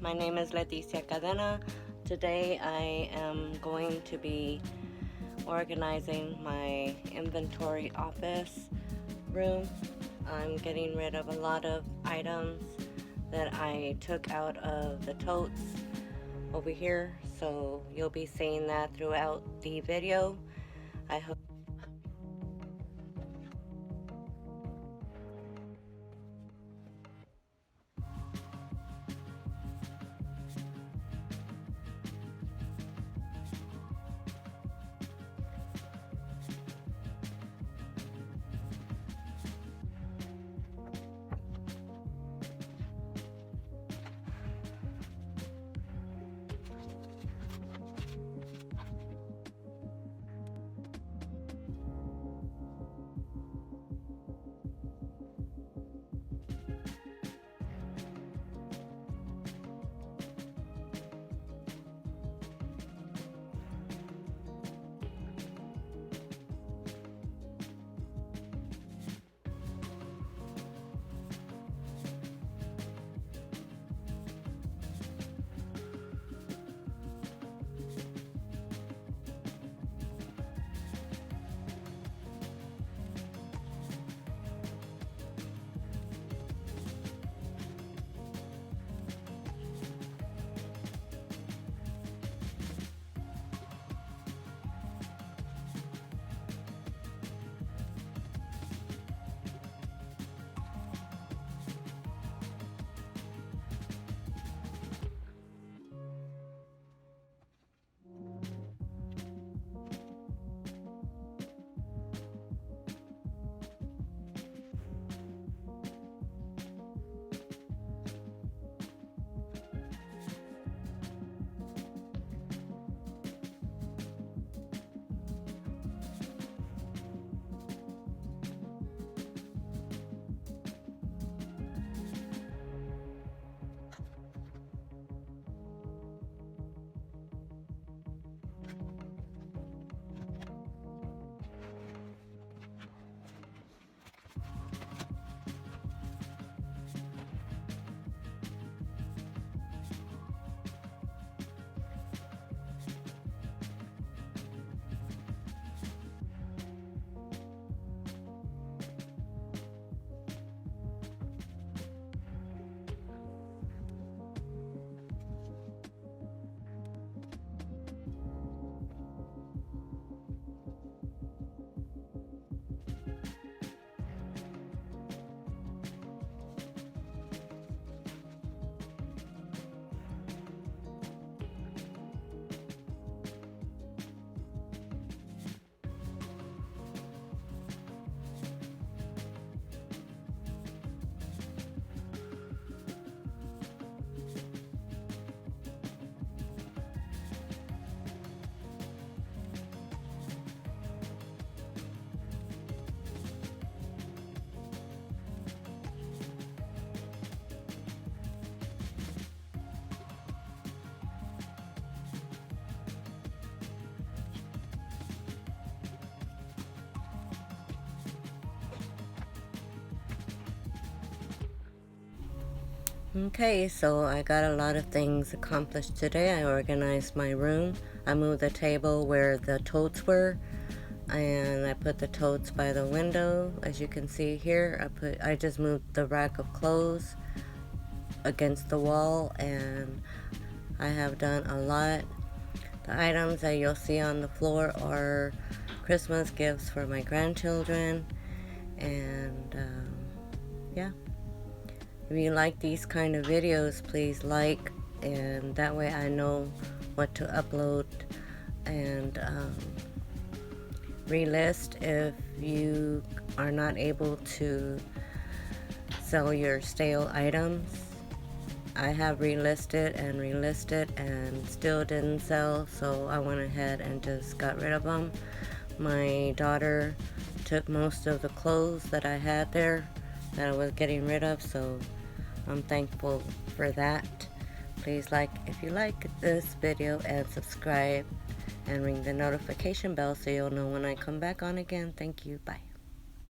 my name is Leticia Cadena. Today I am going to be organizing my inventory office room. I'm getting rid of a lot of items that I took out of the totes over here, so you'll be seeing that throughout the video. I hope Okay, so I got a lot of things accomplished today. I organized my room. I moved the table where the totes were, and I put the totes by the window. As you can see here, I just moved the rack of clothes against the wall, and I have done a lot. The items that you'll see on the floor are Christmas gifts for my grandchildren, and yeah. If you like these kind of videos, please like, and that way I know what to upload, and relist if you are not able to sell your stale items. I have relisted and still didn't sell, so I went ahead and just got rid of them. My daughter took most of the clothes that I had there that I was getting rid of, so I'm thankful for that. Please like if you like this video, and subscribe and ring the notification bell so you'll know when I come back on again. Thank you. Bye.